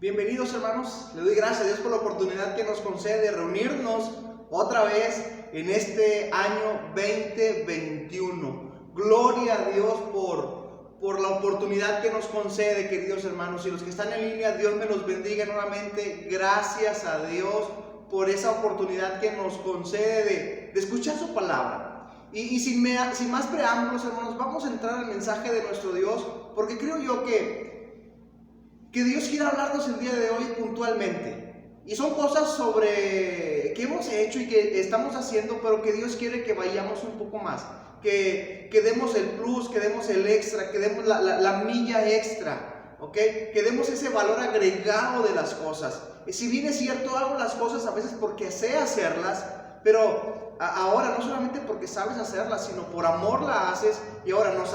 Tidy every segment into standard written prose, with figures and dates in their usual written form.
Bienvenidos, hermanos. Le doy gracias a Dios por la oportunidad que nos concede de reunirnos otra vez en este año 2021. Gloria a Dios por la oportunidad que nos concede, queridos hermanos. Y los que están en línea, Dios me los bendiga nuevamente. Gracias a Dios por esa oportunidad que nos concede de escuchar su palabra. Y sin más preámbulos, hermanos, vamos a entrar al mensaje de nuestro Dios, porque creo yo que Dios quiere hablarnos el día de hoy puntualmente. Y son cosas sobre que hemos hecho y que estamos haciendo, pero que Dios quiere que vayamos un poco más. Que demos el plus, que demos el extra, que demos la milla extra, ¿ok? Que demos ese valor agregado de las cosas. Si bien es cierto, hago las cosas a veces porque sé hacerlas, pero ahora no solamente porque sabes hacerlas, sino por amor la haces. Y ahora no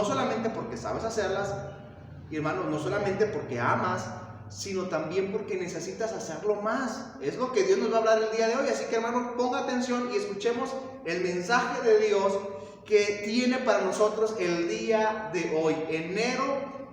solamente porque sabes hacerlas, y hermanos, no solamente porque amas, sino también porque necesitas hacerlo más. Es lo que Dios nos va a hablar el día de hoy. Así que, hermanos, ponga atención y escuchemos el mensaje de Dios que tiene para nosotros el día de hoy. Enero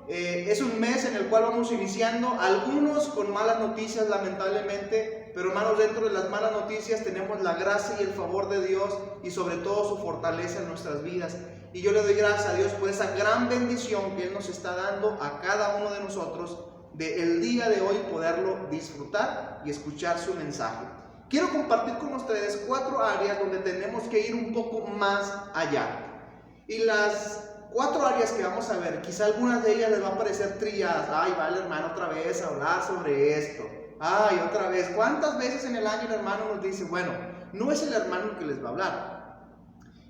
es un mes en el cual vamos iniciando, algunos con malas noticias lamentablemente, pero hermanos, dentro de las malas noticias tenemos la gracia y el favor de Dios y sobre todo su fortaleza en nuestras vidas. Y yo le doy gracias a Dios por esa gran bendición que Él nos está dando a cada uno de nosotros de el día de hoy poderlo disfrutar y escuchar su mensaje. Quiero compartir con ustedes 4 áreas donde tenemos que ir un poco más allá. Y las 4 áreas que vamos a ver, quizá algunas de ellas les va a parecer trilladas. Ay, va el hermano otra vez a hablar sobre esto. Ay, otra vez. ¿Cuántas veces en el año el hermano nos dice, bueno, no es el hermano el que les va a hablar?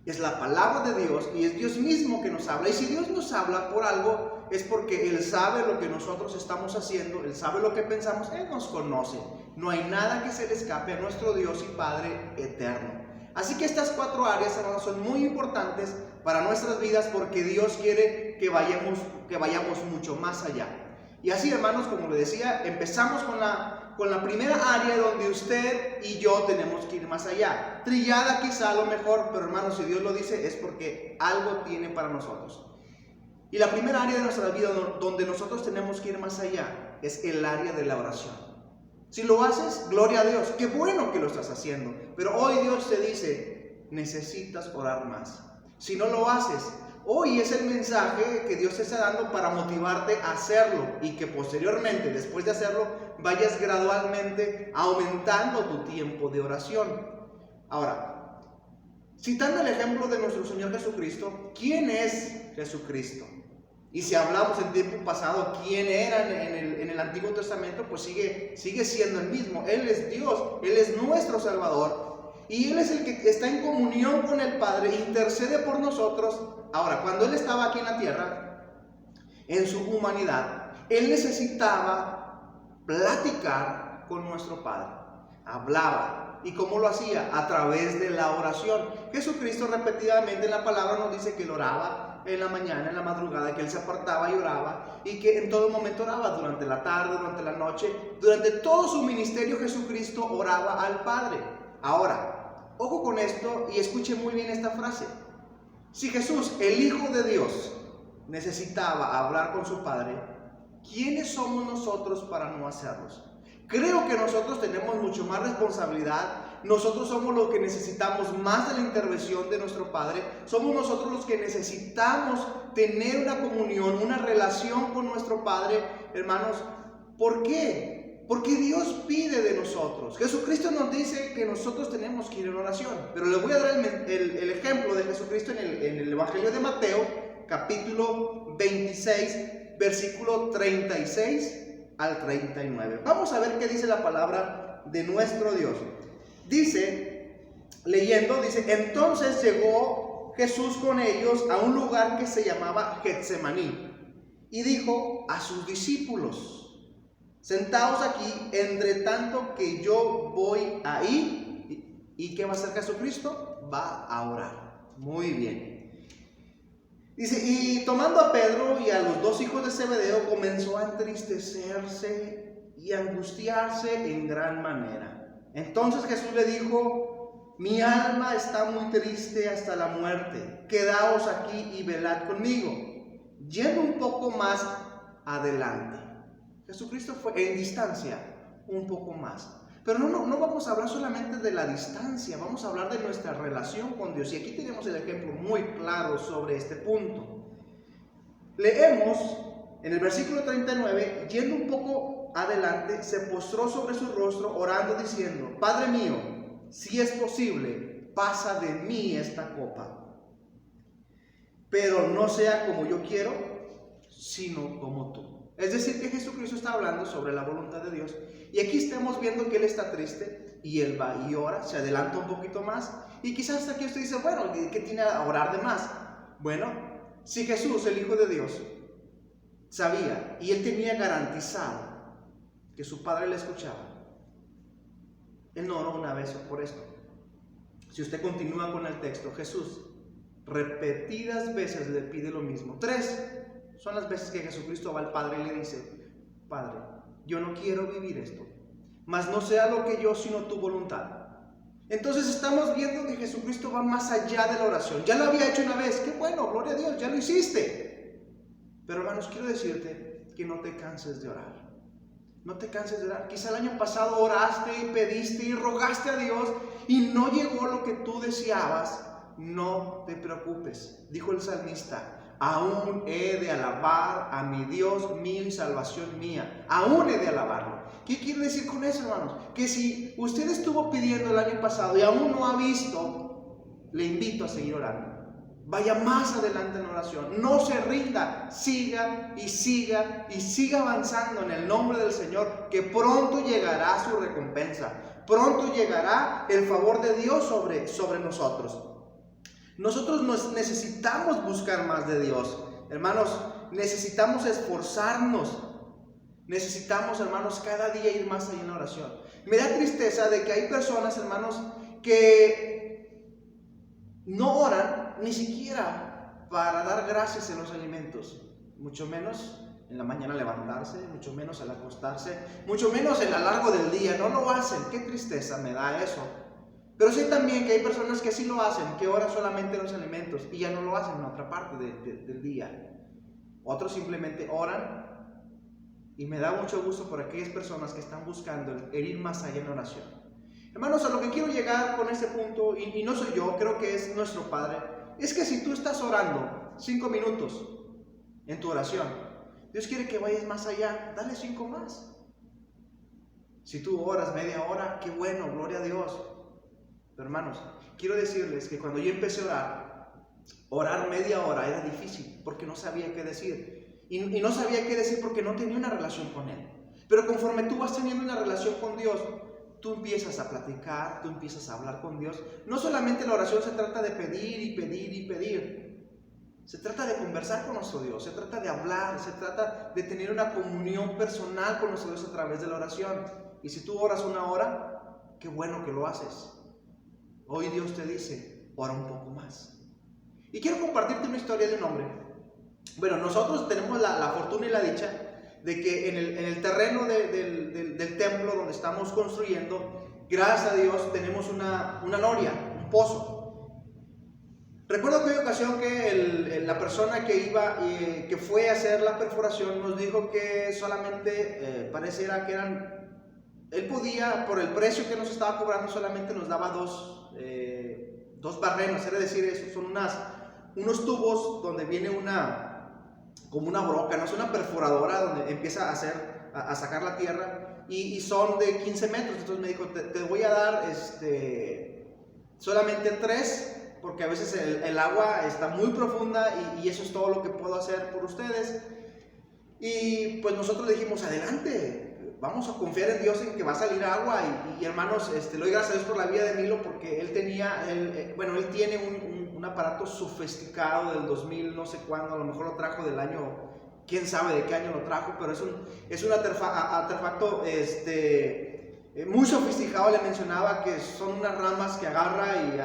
Es la palabra de Dios y es Dios mismo que nos habla. Y si Dios nos habla por algo, es porque Él sabe lo que nosotros estamos haciendo, Él sabe lo que pensamos, Él nos conoce. No hay nada que se le escape a nuestro Dios y Padre eterno. Así que estas 4 áreas, hermanos, son muy importantes para nuestras vidas porque Dios quiere que vayamos mucho más allá. Y así, hermanos, como le decía, empezamos con la primera área donde usted y yo tenemos que ir más allá. Trillada quizá a lo mejor, pero hermanos, si Dios lo dice es porque algo tiene para nosotros. Y la primera área de nuestra vida donde nosotros tenemos que ir más allá es el área de la oración. Si lo haces, gloria a Dios, qué bueno que lo estás haciendo. Pero hoy Dios te dice, necesitas orar más. Si no lo haces, hoy es el mensaje que Dios te está dando para motivarte a hacerlo y que posteriormente, después de hacerlo, vayas gradualmente aumentando tu tiempo de oración. Ahora, citando el ejemplo de nuestro Señor Jesucristo, ¿quién es Jesucristo? Y si hablamos en tiempo pasado, ¿quién era en el Antiguo Testamento? Pues sigue siendo el mismo. Él es Dios, Él es nuestro Salvador. Y Él es el que está en comunión con el Padre, intercede por nosotros. Ahora, cuando Él estaba aquí en la tierra, en su humanidad, Él necesitaba platicar con nuestro Padre. Hablaba. ¿Y cómo lo hacía? A través de la oración. Jesucristo repetidamente en la palabra nos dice que Él oraba en la mañana, en la madrugada, que Él se apartaba y oraba, y que en todo momento oraba, durante la tarde, durante la noche, durante todo su ministerio Jesucristo oraba al Padre. Ahora, ojo con esto y escuche muy bien esta frase. Si Jesús, el Hijo de Dios, necesitaba hablar con su Padre, ¿quiénes somos nosotros para no hacerlos? Creo que nosotros tenemos mucho más responsabilidad. Nosotros somos los que necesitamos más de la intervención de nuestro Padre. Somos nosotros los que necesitamos tener una comunión, una relación con nuestro Padre, hermanos. ¿Por qué? Porque Dios pide de nosotros. Jesucristo nos dice que nosotros tenemos que ir en oración. Pero le voy a dar el ejemplo de Jesucristo en el Evangelio de Mateo, capítulo 26, versículo 36 al 39. Vamos a ver qué dice la palabra de nuestro Dios. Dice, entonces llegó Jesús con ellos a un lugar que se llamaba Getsemaní y dijo a sus discípulos, sentaos aquí, entre tanto que yo voy ahí. ¿Y qué va a hacer Jesucristo? Va a orar. Muy bien. Dice, y tomando a Pedro y a los 2 hijos de Zebedeo, comenzó a entristecerse y a angustiarse en gran manera. Entonces Jesús le dijo, mi alma está muy triste hasta la muerte, quedaos aquí y velad conmigo. Yendo un poco más adelante, Jesucristo fue en distancia un poco más. Pero no vamos a hablar solamente de la distancia, vamos a hablar de nuestra relación con Dios. Y aquí tenemos el ejemplo muy claro sobre este punto. Leemos en el versículo 39, yendo un poco adelante, se postró sobre su rostro orando diciendo: Padre mío, si es posible, pasa de mí esta copa, pero no sea como yo quiero, sino como tú. Es decir, que Jesucristo está hablando sobre la voluntad de Dios. Y aquí estamos viendo que Él está triste y Él va y ora, se adelanta un poquito más. Y quizás hasta aquí usted dice, bueno, ¿qué tiene a orar de más? Bueno, si Jesús, el Hijo de Dios, sabía y Él tenía garantizado que su Padre le escuchaba, Él no oró una vez por esto. Si usted continúa con el texto, Jesús repetidas veces le pide lo mismo. 3 son las veces que Jesucristo va al Padre y le dice: Padre, yo no quiero vivir esto, mas no sea lo que yo, sino tu voluntad. Entonces estamos viendo que Jesucristo va más allá de la oración. Ya lo había hecho una vez, qué bueno, gloria a Dios, ya lo hiciste. Pero hermanos, quiero decirte que no te canses de orar. No te canses de orar. Quizá el año pasado oraste y pediste y rogaste a Dios y no llegó lo que tú deseabas. No te preocupes, dijo el salmista: aún he de alabar a mi Dios mío y salvación mía. Aún he de alabarlo. ¿Qué quiere decir con eso, hermanos? Que si usted estuvo pidiendo el año pasado y aún no ha visto, le invito a seguir orando. Vaya más adelante en oración. No se rinda. Siga y siga y siga avanzando en el nombre del Señor, que pronto llegará su recompensa. Pronto llegará el favor de Dios sobre nosotros. Nosotros necesitamos buscar más de Dios. Hermanos, necesitamos esforzarnos. Necesitamos, hermanos, cada día ir más allá en la oración. Me da tristeza de que hay personas, hermanos, que no oran ni siquiera para dar gracias en los alimentos. Mucho menos en la mañana levantarse, mucho menos al acostarse, mucho menos en a lo largo del día. No lo hacen. Qué tristeza me da eso. Pero sé también que hay personas que sí lo hacen, que oran solamente en los alimentos y ya no lo hacen en otra parte del día. Otros simplemente oran, y me da mucho gusto por aquellas personas que están buscando el ir más allá en oración. Hermanos, a lo que quiero llegar con este punto, y no soy yo, creo que es nuestro Padre, es que si tú estás orando 5 minutos en tu oración, Dios quiere que vayas más allá, dale 5 más. Si tú oras media hora, qué bueno, gloria a Dios. Pero hermanos, quiero decirles que cuando yo empecé a orar media hora era difícil porque no sabía qué decir. Y no sabía qué decir porque no tenía una relación con Él. Pero conforme tú vas teniendo una relación con Dios, tú empiezas a platicar, tú empiezas a hablar con Dios. No solamente la oración se trata de pedir y pedir y pedir. Se trata de conversar con nuestro Dios, se trata de hablar, se trata de tener una comunión personal con nuestro Dios a través de la oración. Y si tú oras 1 hora, qué bueno que lo haces. Hoy Dios te dice, ora un poco más. Y quiero compartirte una historia de un hombre. Bueno, nosotros tenemos la fortuna y la dicha de que en el terreno del templo donde estamos construyendo, gracias a Dios, tenemos una noria, un pozo. Recuerdo aquella ocasión que la persona que fue a hacer la perforación nos dijo que solamente pareciera que él podía, por el precio que nos estaba cobrando, solamente nos daba dos barrenos. Es decir, eso son unos tubos donde viene como una broca, no es una perforadora donde empieza a sacar la tierra, y son de 15 metros. Entonces me dijo, te voy a dar solamente 3, porque a veces el agua está muy profunda y eso es todo lo que puedo hacer por ustedes. Y pues nosotros le dijimos, adelante, vamos a confiar en Dios en que va a salir agua. Y hermanos, le doy gracias a Dios por la vida de Milo, porque él tiene un aparato sofisticado del 2000, no sé cuándo, a lo mejor lo trajo del año, quién sabe de qué año lo trajo, pero es un artefacto muy sofisticado. Le mencionaba que son unas ramas que agarra y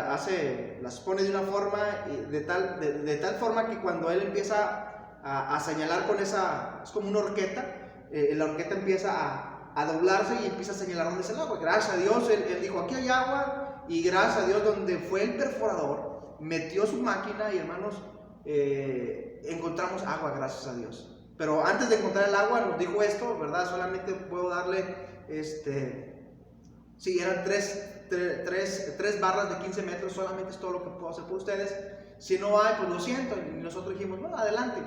las pone de una forma, de tal forma que cuando él empieza a señalar con esa, es como una horqueta, la horqueta empieza a doblarse y empieza a señalar dónde es el agua. Gracias a Dios, él dijo, aquí hay agua, y gracias a Dios, donde fue el perforador, metió su máquina y hermanos, encontramos agua, gracias a Dios. pero antes de encontrar el agua nos dijo esto, ¿verdad? Solamente puedo darle, sí, eran tres barras de 15 metros, solamente es todo lo que puedo hacer por ustedes. Si no hay, pues lo siento. Y nosotros dijimos, bueno, adelante.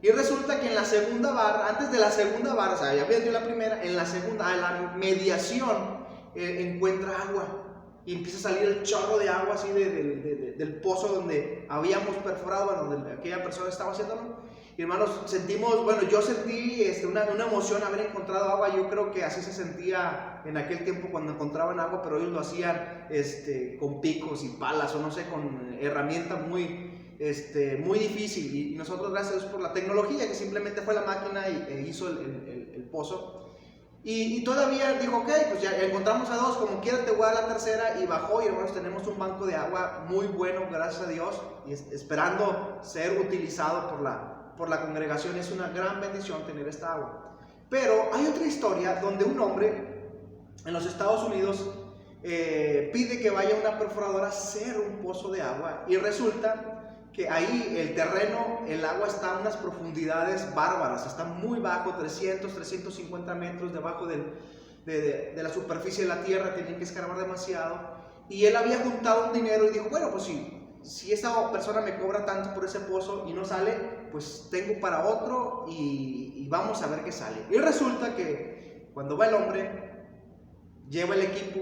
Y resulta que en la segunda barra, antes de la segunda barra, o sea, ya había la primera, en la segunda, en la mediación, encuentra agua. Y empieza a salir el chorro de agua así del pozo donde habíamos perforado, bueno, donde aquella persona estaba haciéndolo. Y hermanos, sentimos, bueno, yo sentí una emoción haber encontrado agua. Yo creo que así se sentía en aquel tiempo cuando encontraban agua, pero ellos lo hacían con picos y palas, o no sé, con herramienta muy difícil. Y nosotros, gracias a Dios por la tecnología, que simplemente fue la máquina e hizo el pozo. Y todavía dijo, ok, pues ya encontramos a dos, como quiera te voy a dar la tercera. Y bajó, y hermanos, tenemos un banco de agua muy bueno, gracias a Dios, y esperando ser utilizado por la congregación. Es una gran bendición tener esta agua. Pero hay otra historia donde un hombre en los Estados Unidos pide que vaya una perforadora a hacer un pozo de agua, y resulta que ahí el terreno, el agua está a unas profundidades bárbaras, está muy bajo, 350 metros debajo de la superficie de la tierra, tienen que escarbar demasiado. Y él había juntado un dinero y dijo, bueno, pues si esa persona me cobra tanto por ese pozo y no sale, pues tengo para otro y vamos a ver qué sale. Y resulta que cuando va el hombre, lleva el equipo,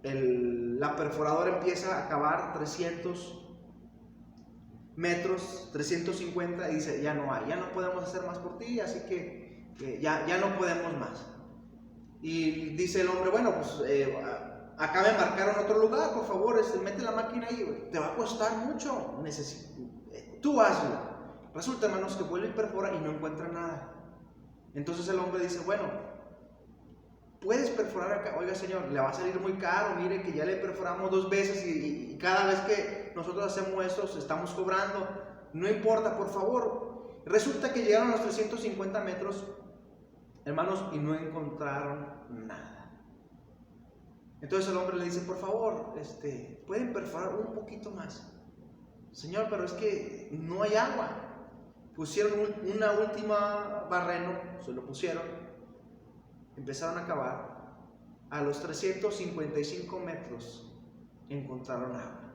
la perforadora empieza a cavar 300 metros, 350, y dice, ya no hay, ya no podemos hacer más por ti, así que ya no podemos más. Y dice el hombre, bueno, pues acá me marcaron otro lugar, por favor, mete la máquina ahí, te va a costar mucho, tú hazlo. Resulta, hermanos, que vuelve y perfora y no encuentra nada. Entonces el hombre dice, bueno, puedes perforar acá. Oiga, señor, le va a salir muy caro, mire que ya le perforamos 2 veces y cada vez que nosotros hacemos eso estamos cobrando, no importa, por favor. Resulta que llegaron a los 350 metros, hermanos, y no encontraron nada. Entonces el hombre le dice, por favor, pueden perforar un poquito más. Señor, pero es que no hay agua. Pusieron una última barreno, se lo pusieron, empezaron a cavar. A los 355 metros encontraron agua.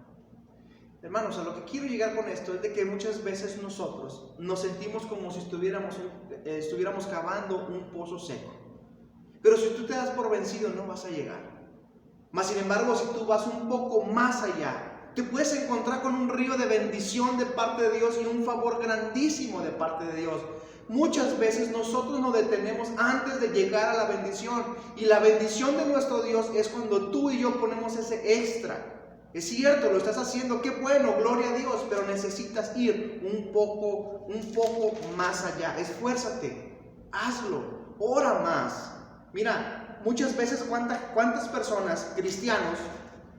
Hermanos, a lo que quiero llegar con esto es de que muchas veces nosotros nos sentimos como si estuviéramos cavando un pozo seco. Pero si tú te das por vencido, no vas a llegar. Mas sin embargo, si tú vas un poco más allá, te puedes encontrar con un río de bendición de parte de Dios y un favor grandísimo de parte de Dios. Muchas veces nosotros nos detenemos antes de llegar a la bendición, y la bendición de nuestro Dios es cuando tú y yo ponemos ese extra. Es cierto, lo estás haciendo, qué bueno, gloria a Dios, pero necesitas ir un poco más allá. Esfuérzate, hazlo, ora más. Mira, muchas veces cuántas personas, cristianos,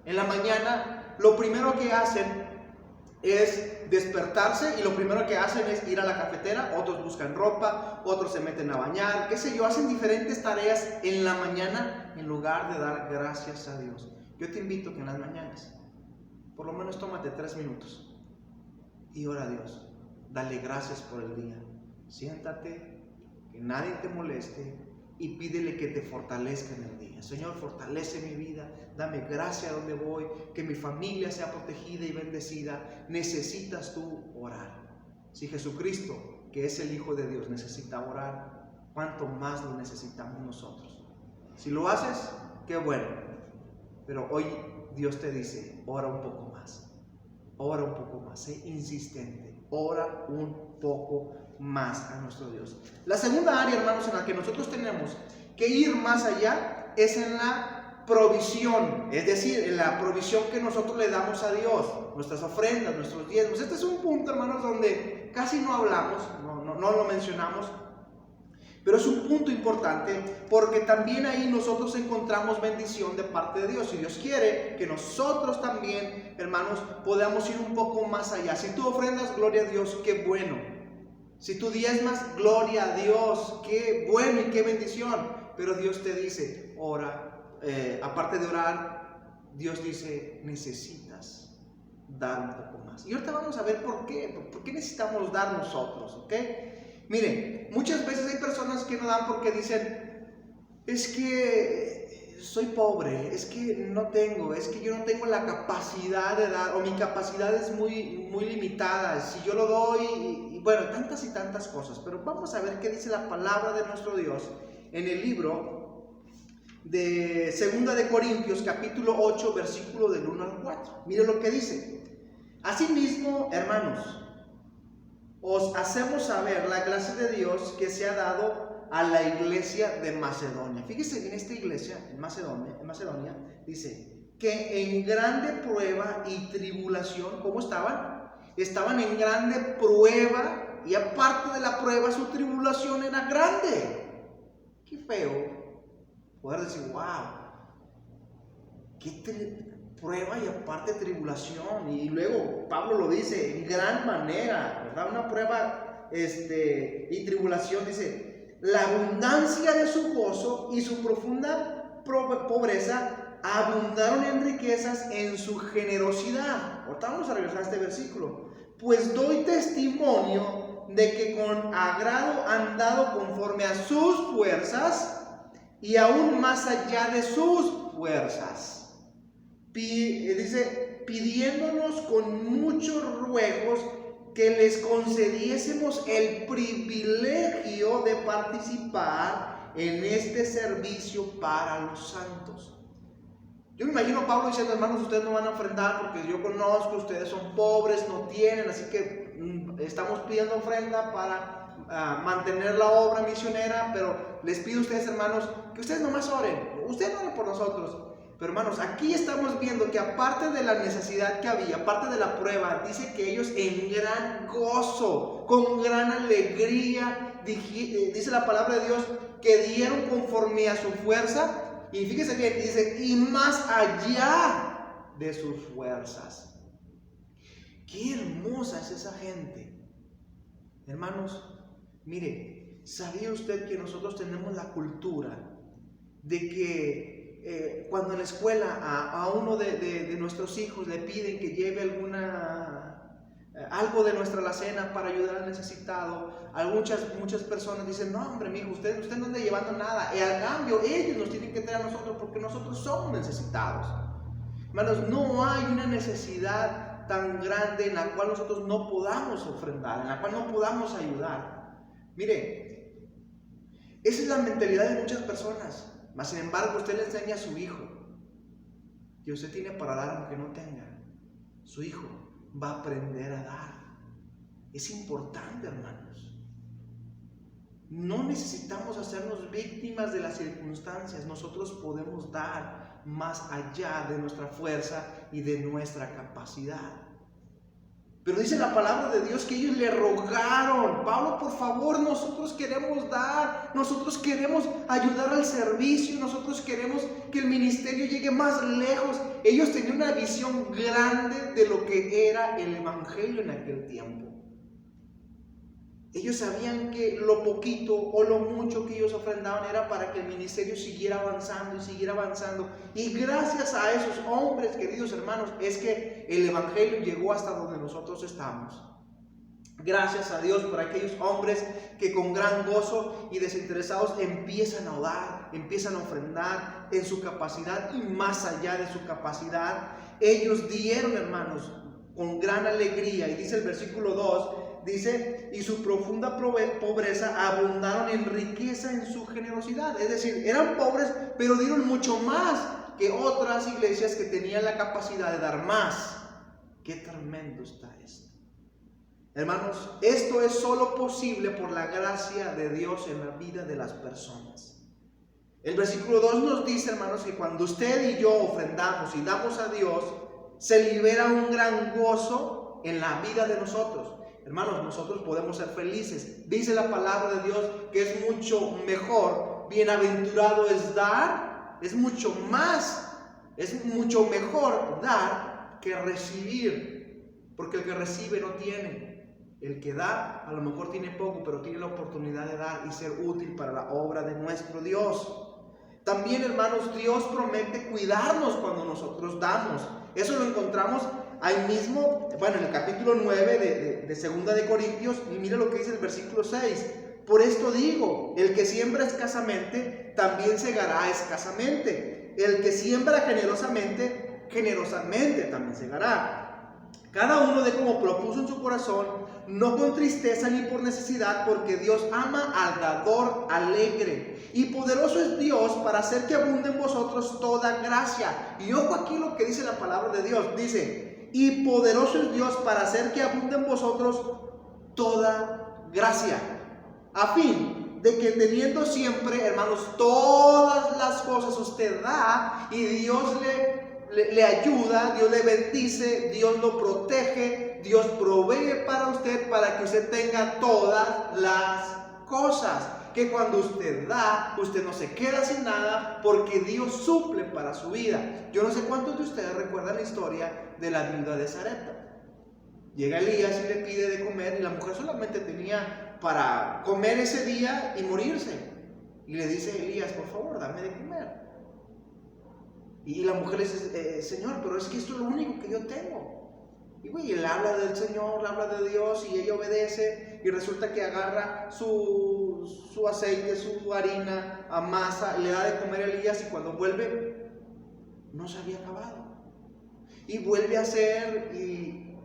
en la mañana lo primero que hacen es despertarse y lo primero que hacen es ir a la cafetera. Otros buscan ropa, otros se meten a bañar, qué sé yo, hacen diferentes tareas en la mañana en lugar de dar gracias a Dios. Yo te invito que en las mañanas por lo menos tómate 3 minutos y ora a Dios, dale gracias por el día, siéntate, que nadie te moleste y pídele que te fortalezca en el día. Señor, fortalece mi vida, dame gracia donde voy, que mi familia sea protegida y bendecida. Necesitas tú orar. Si Jesucristo, que es el Hijo de Dios, necesita orar, ¿cuánto más lo necesitamos nosotros? Si lo haces, qué bueno, pero hoy Dios te dice, ora un poco más, sé insistente, ora un poco más a nuestro Dios. La segunda área, hermanos, en la que nosotros tenemos que ir más allá es en la provisión, es decir, en la provisión que nosotros le damos a Dios, nuestras ofrendas, nuestros diezmos. Este es un punto, hermanos, donde casi no hablamos, no lo mencionamos, pero es un punto importante porque también ahí nosotros encontramos bendición de parte de Dios. Y Dios quiere que nosotros también, hermanos, podamos ir un poco más allá. Si tú ofrendas, gloria a Dios, qué bueno. Si tú diezmas, gloria a Dios, qué bueno y qué bendición. Pero Dios te dice, ora, aparte de orar, Dios dice, necesitas dar un poco más. Y ahorita vamos a ver por qué necesitamos dar nosotros, ¿ok? Mire, muchas veces hay personas que no dan porque dicen, es que soy pobre, es que no tengo, es que yo no tengo la capacidad de dar, o mi capacidad es muy limitada, si yo lo doy, y bueno, tantas y tantas cosas. Pero vamos a ver qué dice la palabra de nuestro Dios en el libro de 2 de Corintios, capítulo 8, versículo del 1 al 4. Mire lo que dice. Asimismo, hermanos, os hacemos saber la gracia de Dios que se ha dado a la iglesia de Macedonia. Fíjese que en esta iglesia, en Macedonia, dice que en grande prueba y tribulación, ¿cómo estaban? Estaban en grande prueba, y aparte de la prueba, su tribulación era grande. Qué feo poder decir, wow, qué prueba y aparte tribulación. Y luego Pablo lo dice en gran manera, ¿verdad? Una prueba y tribulación, dice, la abundancia de su gozo y su profunda pobreza abundaron en riquezas en su generosidad. Ahorita vamos a regresar a este versículo. Pues doy testimonio de que con agrado han dado conforme a sus fuerzas y aún más allá de sus fuerzas. Dice, pidiéndonos con muchos ruegos que les concediésemos el privilegio de participar en este servicio para los santos. Yo me imagino a Pablo diciendo, hermanos, ustedes no van a ofrendar porque yo conozco, ustedes son pobres, no tienen, así que estamos pidiendo ofrenda para mantener la obra misionera, pero les pido a ustedes, hermanos, que ustedes nomás oren, ustedes oren por nosotros. Pero hermanos, aquí estamos viendo que aparte de la necesidad que había, aparte de la prueba, dice que ellos en gran gozo, con gran alegría, dice la palabra de Dios, que dieron conforme a su fuerza. Y fíjese bien, dice, y más allá de sus fuerzas. Qué hermosa es esa gente. Hermanos, mire, ¿sabía usted que nosotros tenemos la cultura de que cuando en la escuela a uno de nuestros hijos le piden que lleve algo de nuestra alacena para ayudar al necesitado, muchas personas dicen, no hombre, mi hijo, usted no anda llevando nada, y al cambio ellos nos tienen que traer a nosotros porque nosotros somos necesitados? Hermanos, no hay una necesidad tan grande en la cual nosotros no podamos ofrendar, en la cual no podamos ayudar. Mire, esa es la mentalidad de muchas personas. Mas sin embargo, usted le enseña a su hijo que usted tiene para dar aunque no tenga. Su hijo va a aprender a dar. Es importante, hermanos. No necesitamos hacernos víctimas de las circunstancias. Nosotros podemos dar más allá de nuestra fuerza y de nuestra capacidad. Pero dice la palabra de Dios que ellos le rogaron, Pablo, por favor, nosotros queremos dar, nosotros queremos ayudar al servicio, nosotros queremos que el ministerio llegue más lejos. Ellos tenían una visión grande de lo que era el evangelio en aquel tiempo. Ellos sabían que lo poquito o lo mucho que ellos ofrendaban era para que el ministerio siguiera avanzando y siguiera avanzando. Y gracias a esos hombres, queridos hermanos, es que el evangelio llegó hasta donde nosotros estamos. Gracias a Dios por aquellos hombres que con gran gozo y desinteresados empiezan a dar, empiezan a ofrendar en su capacidad y más allá de su capacidad. Ellos dieron, hermanos, con gran alegría. Y dice el versículo 2, dice, y su profunda pobreza abundaron en riqueza en su generosidad. Es decir, eran pobres, pero dieron mucho más que otras iglesias que tenían la capacidad de dar más. Qué tremendo está esto. Hermanos, esto es solo posible por la gracia de Dios en la vida de las personas. El versículo 2 nos dice, hermanos, que cuando usted y yo ofrendamos y damos a Dios, se libera un gran gozo en la vida de nosotros. Hermanos, nosotros podemos ser felices. Dice la palabra de Dios que es mucho mejor, bienaventurado es dar, es mucho mejor dar que recibir, porque el que recibe no tiene. El que da a lo mejor tiene poco, pero tiene la oportunidad de dar y ser útil para la obra de nuestro Dios. También, hermanos, Dios promete cuidarnos cuando nosotros damos. Eso lo encontramos ahí mismo, bueno, en el capítulo 9 de Segunda de Corintios, y mira lo que dice el versículo 6. Por esto digo, el que siembra escasamente, también segará escasamente. El que siembra generosamente, generosamente también segará. Cada uno dé como propuso en su corazón, no con tristeza ni por necesidad, porque Dios ama al dador alegre. Y poderoso es Dios para hacer que abunde en vosotros toda gracia. Y ojo aquí lo que dice la palabra de Dios. Dice, y poderoso es Dios para hacer que abunde en vosotros toda gracia. A fin de que teniendo siempre, hermanos, todas las cosas usted da y Dios le ayuda, Dios le bendice, Dios lo protege, Dios provee para usted para que usted tenga todas las cosas. Que cuando usted da, usted no se queda sin nada porque Dios suple para su vida. Yo no sé cuántos de ustedes recuerdan la historia de la viuda de Sarepta. Llega Elías y le pide de comer y la mujer solamente tenía para comer ese día y morirse. Y le dice Elías, por favor, dame de comer. Y la mujer le dice, Señor, pero es que esto es lo único que yo tengo. Y él habla del Señor, habla de Dios y ella obedece. Y resulta que agarra su aceite, su harina, amasa y le da de comer a Elías. Y cuando vuelve, no se había acabado. Y vuelve a hacer y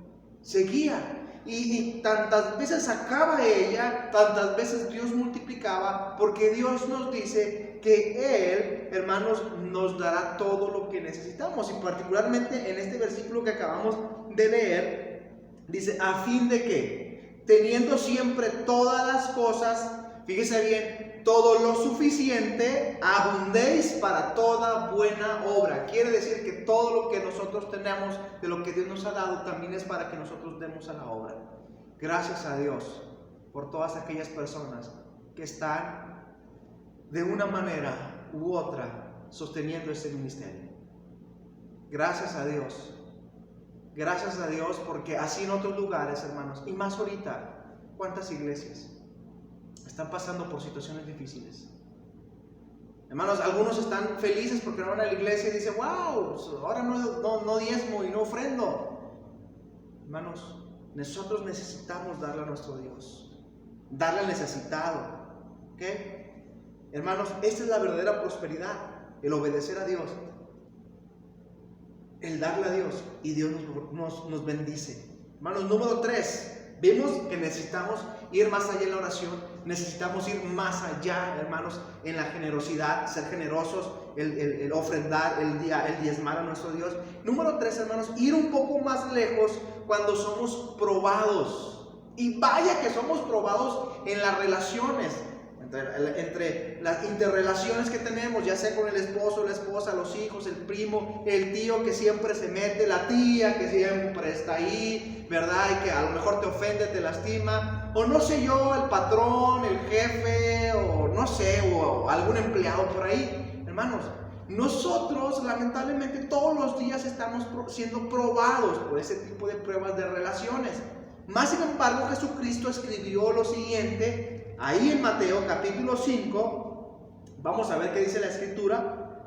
seguía. Y tantas veces sacaba ella, tantas veces Dios multiplicaba, porque Dios nos dice que Él, hermanos, nos dará todo lo que necesitamos. Y particularmente en este versículo que acabamos de leer, dice, a fin de que, teniendo siempre todas las cosas, fíjese bien, todo lo suficiente, abundéis para toda buena obra. Quiere decir que todo lo que nosotros tenemos, de lo que Dios nos ha dado, también es para que nosotros demos a la obra. Gracias a Dios por todas aquellas personas que están de una manera u otra sosteniendo este ministerio. Gracias a Dios. Gracias a Dios porque así en otros lugares, hermanos, y más ahorita, ¿cuántas iglesias están pasando por situaciones difíciles? Hermanos, algunos están felices porque no van a la iglesia y dicen, wow, ahora no diezmo y no ofrendo. Hermanos, nosotros necesitamos darle a nuestro Dios, darle al necesitado. ¿Ok? Hermanos, esta es la verdadera prosperidad, el obedecer a Dios, el darle a Dios y Dios nos bendice. Hermanos, número 3. Vimos que necesitamos ir más allá en la oración, necesitamos ir más allá, hermanos, en la generosidad, ser generosos, el ofrendar, el diezmar a nuestro Dios. Número 3, hermanos, ir un poco más lejos cuando somos probados. Y vaya que somos probados en las relaciones, entre las interrelaciones que tenemos, ya sea con el esposo, la esposa, los hijos, el primo, el tío que siempre se mete, la tía que siempre está ahí, ¿verdad? Y que a lo mejor te ofende, te lastima, o no sé yo, el patrón, el jefe, o no sé, o algún empleado por ahí. Hermanos, nosotros lamentablemente todos los días estamos siendo probados por ese tipo de pruebas de relaciones. Más sin embargo, Jesucristo escribió lo siguiente ahí en Mateo capítulo 5. Vamos a ver qué dice la escritura.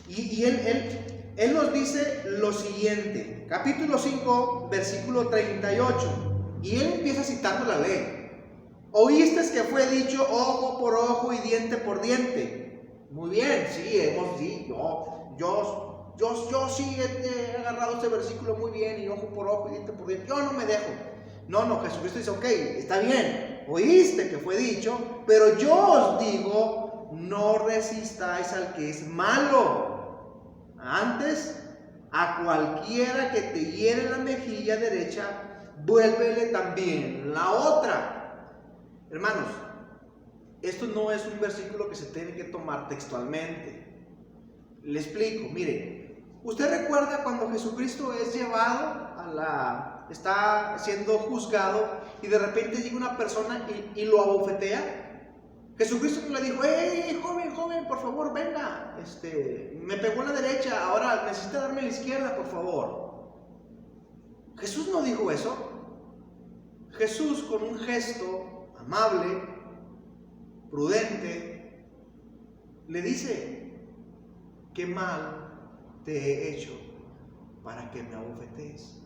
Y él nos dice lo siguiente, capítulo 5, versículo 38. Y él empieza citando la ley. Oíste que fue dicho ojo por ojo y diente por diente. Muy bien, yo sí he agarrado este versículo muy bien, y ojo por ojo y diente por diente. Yo no me dejo. No, Jesucristo dice, ok, está bien, oíste que fue dicho, pero yo os digo, no resistáis al que es malo. Antes, a cualquiera que te hiere la mejilla derecha, vuélvele también la otra. Hermanos, esto no es un versículo que se tiene que tomar textualmente. Le explico, mire, ¿usted recuerda cuando Jesucristo es llevado está siendo juzgado y de repente llega una persona y lo abofetea? Jesucristo no le dijo, hey, joven, por favor, venga, me pegó en la derecha, ahora necesita darme a la izquierda, por favor. Jesús no dijo eso. Jesús, con un gesto amable, prudente, le dice, ¿qué mal te he hecho para que me abofetees?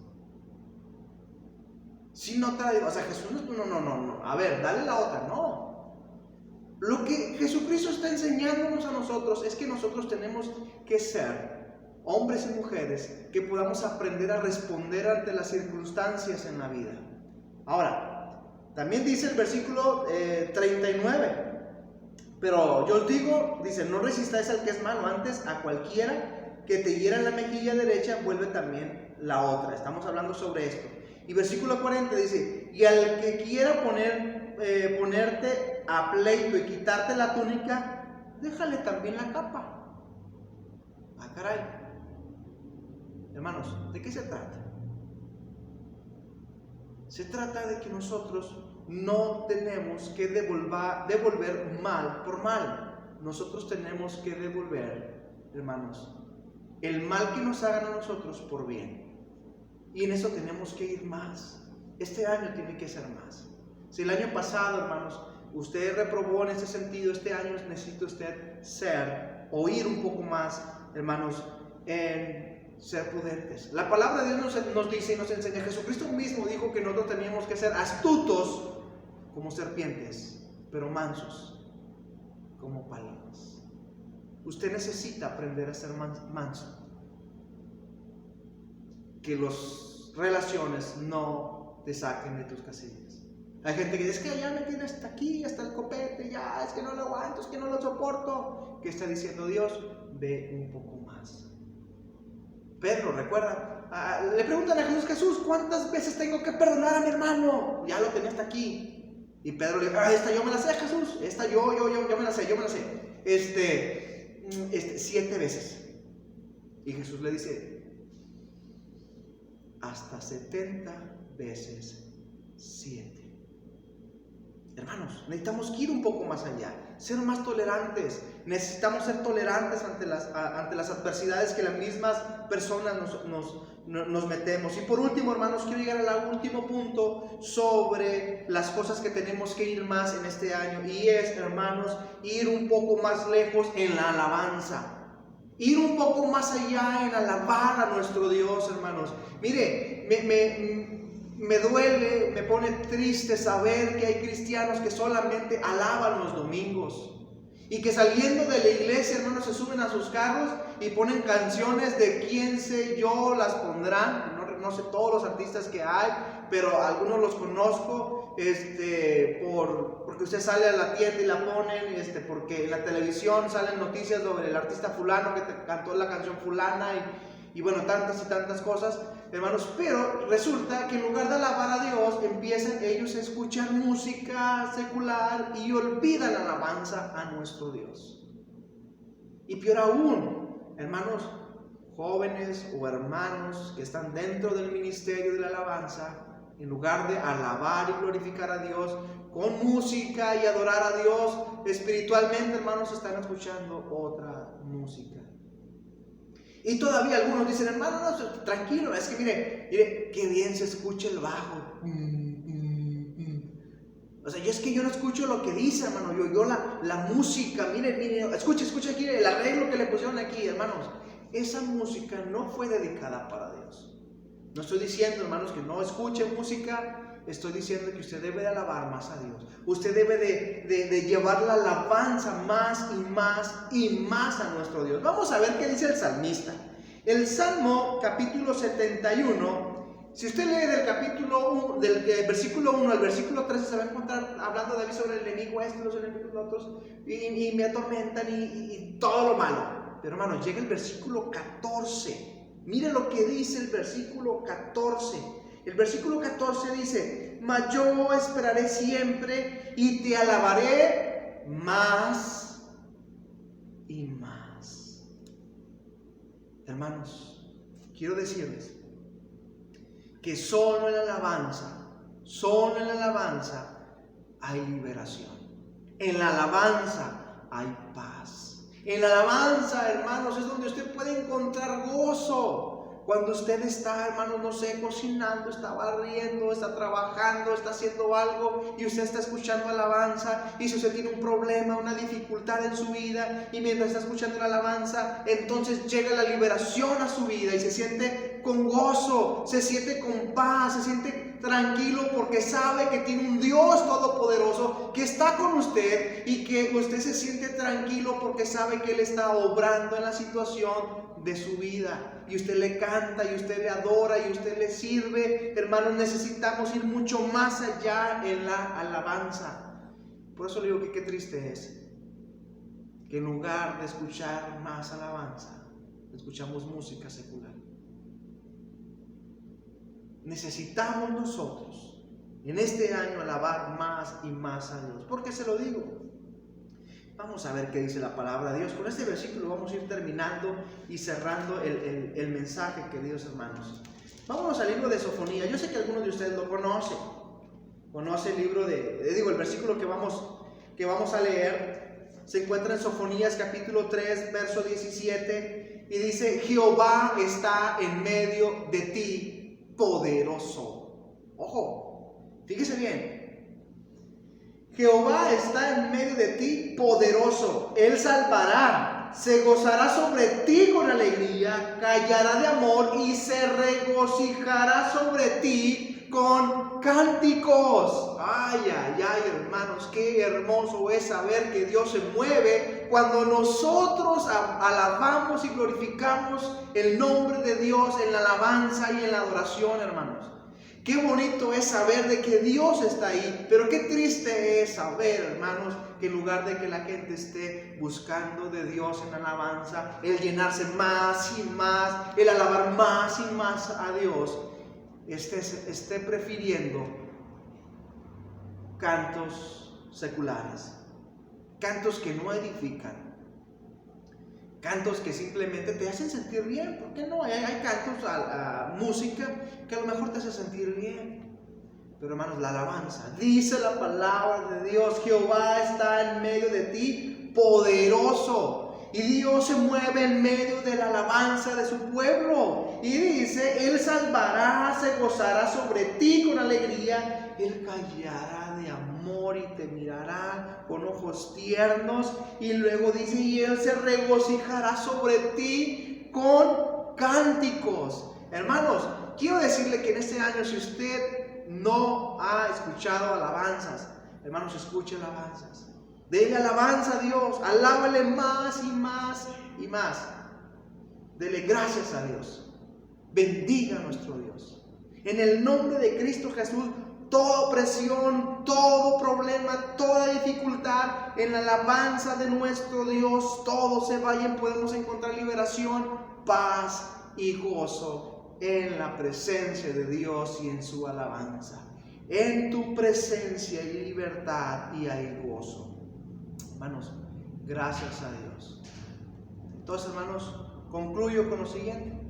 Si no trae, o sea, Jesús no. A ver, dale la otra, no. Lo que Jesucristo está enseñándonos a nosotros es que nosotros tenemos que ser hombres y mujeres que podamos aprender a responder ante las circunstancias en la vida. Ahora, también dice el versículo 39, pero yo os digo, dice, no resistáis al que es malo, antes a cualquiera que te hiera en la mejilla derecha, vuelve también la otra. Estamos hablando sobre esto. Y versículo 40 dice, y al que quiera ponerte a pleito y quitarte la túnica, déjale también la capa. Ah, caray. Hermanos, ¿de qué se trata? Se trata de que nosotros no tenemos que devolver mal por mal. Nosotros tenemos que devolver, hermanos, el mal que nos hagan a nosotros por bien. Y en eso tenemos que ir más. Este año tiene que ser más. Si el año pasado, hermanos, usted reprobó en ese sentido, este año necesita usted ir un poco más, hermanos, en ser prudentes. La palabra de Dios nos dice y nos enseña. Jesucristo mismo dijo que nosotros teníamos que ser astutos como serpientes, pero mansos como palomas. Usted necesita aprender a ser manso. Que las relaciones no te saquen de tus casillas. Hay gente que dice, es que ya me tiene hasta aquí, hasta el copete, ya, es que no lo aguanto, es que no lo soporto. ¿Qué está diciendo Dios? Ve un poco más. Pedro, recuerda, le preguntan a Jesús, ¿cuántas veces tengo que perdonar a mi hermano? Ya lo tenía hasta aquí. Y Pedro le dice, esta yo me la sé, Jesús, esta yo me la sé, 7 veces. Y Jesús le dice, hasta 70 veces 7. Hermanos, necesitamos ir un poco más allá, ser más tolerantes. Necesitamos ser tolerantes ante las adversidades que las mismas personas nos metemos. Y por último, hermanos, quiero llegar al último punto sobre las cosas que tenemos que ir más en este año. Y es, hermanos, ir un poco más lejos en la alabanza. Ir un poco más allá en alabar a nuestro Dios, hermanos. Mire, me duele, me pone triste saber que hay cristianos que solamente alaban los domingos. Y que saliendo de la iglesia, hermanos, se suben a sus carros y ponen canciones de quién sé yo, las pondrán. No sé todos los artistas que hay, pero algunos los conozco, porque usted sale a la tienda y la ponen, porque en la televisión salen noticias sobre el artista fulano que te cantó la canción fulana y bueno, tantas y tantas cosas, hermanos. Pero resulta que en lugar de alabar a Dios, empiezan ellos a escuchar música secular y olvidan la alabanza a nuestro Dios. Y peor aún, hermanos, jóvenes o hermanos que están dentro del ministerio de la alabanza, en lugar de alabar y glorificar a Dios con música y adorar a Dios espiritualmente, hermanos, están escuchando otra música. Y todavía algunos dicen, hermano, no, tranquilo, es que mire, qué bien se escucha el bajo. O sea, yo no escucho lo que dice, hermano, yo la música, mire, escuche aquí el arreglo que le pusieron aquí, hermanos. Esa música no fue dedicada para Dios. No estoy diciendo, hermanos, que no escuchen música. Estoy diciendo que usted debe de alabar más a Dios. Usted debe de llevar la alabanza más y más y más a nuestro Dios. Vamos a ver qué dice el salmista. El Salmo capítulo 71, si usted lee del versículo 1 al versículo 13, se va a encontrar hablando David sobre el enemigo los enemigos otros, y me atormentan y todo lo malo. Pero hermanos, llega el versículo 14. Mire lo que dice el versículo 14. El versículo 14 dice, mas yo esperaré siempre y te alabaré más y más. Hermanos, quiero decirles que solo en la alabanza hay liberación. En la alabanza hay paz. En la alabanza, hermanos, es donde usted puede encontrar gozo. Cuando usted está, hermanos, no sé, cocinando, está barriendo, está trabajando, está haciendo algo y usted está escuchando alabanza, y si usted tiene un problema, una dificultad en su vida, y mientras está escuchando la alabanza, entonces llega la liberación a su vida y se siente con gozo, se siente con paz, se siente tranquilo porque sabe que tiene un Dios todopoderoso que está con usted, y que usted se siente tranquilo porque sabe que Él está obrando en la situación de su vida, y usted le canta, y usted le adora, y usted le sirve. Hermanos, necesitamos ir mucho más allá en la alabanza. Por eso le digo que qué triste es que en lugar de escuchar más alabanza, escuchamos música secular. Necesitamos nosotros en este año alabar más y más a Dios. ¿Por qué se lo digo? Vamos a ver qué dice la palabra de Dios. Con este versículo vamos a ir terminando y cerrando el mensaje, queridos hermanos. Vámonos al libro de Sofonías. Yo sé que algunos de ustedes lo conocen. Conoce el libro el versículo que vamos a leer. Se encuentra en Sofonías capítulo 3, verso 17. Y dice: Jehová está en medio de ti, poderoso. Ojo, fíjese bien. Jehová está en medio de ti, poderoso. Él salvará, se gozará sobre ti con alegría, callará de amor y se regocijará sobre ti con cánticos. Ay, ay, ay, hermanos, qué hermoso es saber que Dios se mueve cuando nosotros alabamos y glorificamos el nombre de Dios en la alabanza y en la adoración, hermanos. Qué bonito es saber de que Dios está ahí, pero qué triste es saber, hermanos, que en lugar de que la gente esté buscando de Dios en alabanza, el llenarse más y más, el alabar más y más a Dios, esté prefiriendo cantos seculares, cantos que no edifican, cantos que simplemente te hacen sentir bien. ¿Por qué no? Hay cantos, música que a lo mejor te hace sentir bien. Pero hermanos, la alabanza, dice la palabra de Dios: Jehová está en medio de ti, poderoso. Y Dios se mueve en medio de la alabanza de su pueblo. Y dice: Él salvará, se gozará sobre ti con alegría. Él callará de amor y te mirará con ojos tiernos. Y luego dice: y Él se regocijará sobre ti con cánticos. Hermanos, quiero decirle que en este año, si usted no ha escuchado alabanzas, hermanos, escuche alabanzas. Dele alabanza a Dios, alábale más y más y más. Dele gracias a Dios. Bendiga a nuestro Dios. En el nombre de Cristo Jesús, toda opresión, todo problema, toda dificultad, en la alabanza de nuestro Dios, todo se vaya y podemos encontrar liberación, paz y gozo en la presencia de Dios y en su alabanza. En tu presencia hay libertad y hay gozo. Hermanos, gracias a Dios. Entonces, hermanos, concluyo con lo siguiente: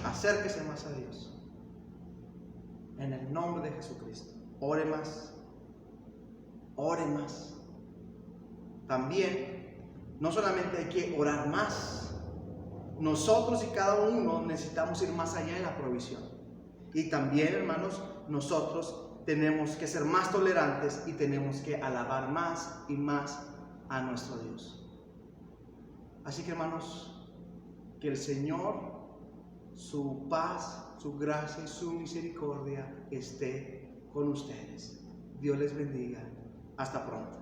acérquese más a Dios en el nombre de Jesucristo. Ore más, ore más. También, no solamente hay que orar más, nosotros y cada uno necesitamos ir más allá en la provisión. Y también, hermanos, nosotros tenemos que ser más tolerantes y tenemos que alabar más y más a nuestro Dios. Así que, hermanos, que el Señor, su paz, su gracia y su misericordia esté con ustedes. Dios les bendiga. Hasta pronto.